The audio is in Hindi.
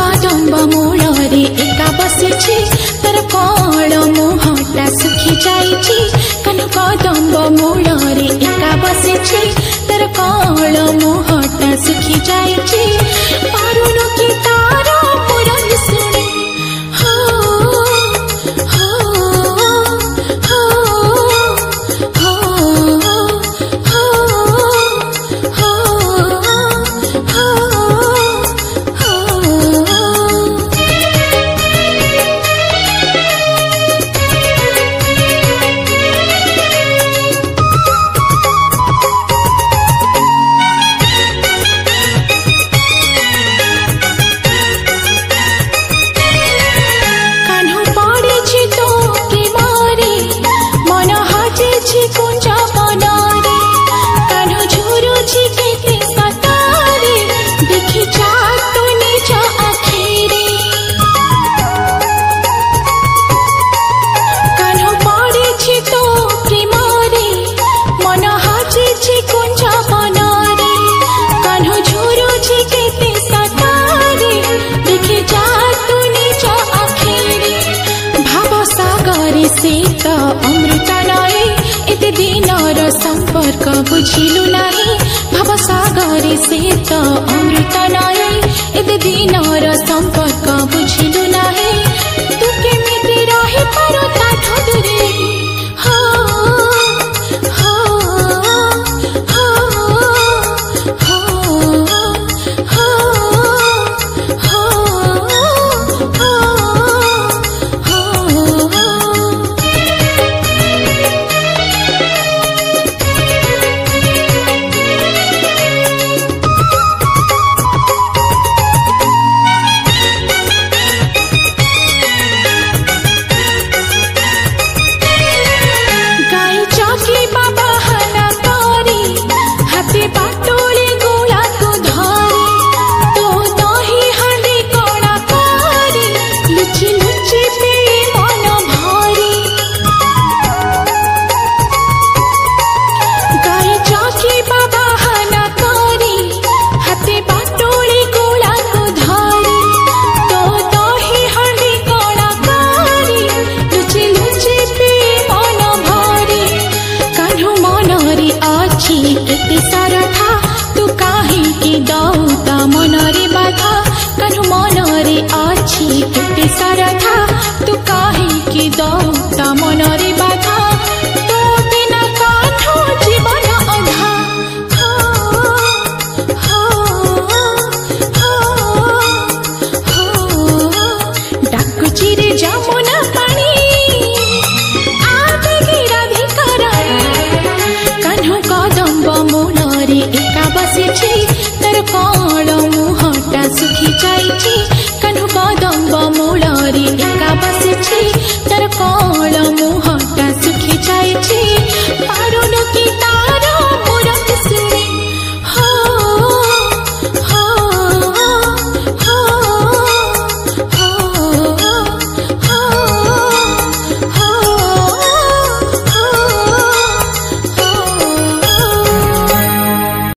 कदम्ब मूलरे एका बसिछि तर कळ मुहटा सुखी जाइछि कान्ह कदम्ब मूलरे एका बसिछि तर कळ मुहटा सुखी जाइछि पारुनु कि तार पुरन सुने हो हो हो हो हो संपर्क बुझिलु नाही भव सागरे से तो अमृत नाही एते दिनर संपर्क बुझिलु नाही तू केमिति रहि पारो ताठो दूरे हो हो हो हो हो एते सारथा तू काहे की दौता मनरे बाधा कान्ह मनरे अछि एते सारथा तू काहे की दौता मनरे बाधा तो बिना कान्ह जीवन अधा हो हो हो हो डाकुची रे जमुना पानी मूलरे एका बसिछि तर कळ मुहटा सुखी जाइछि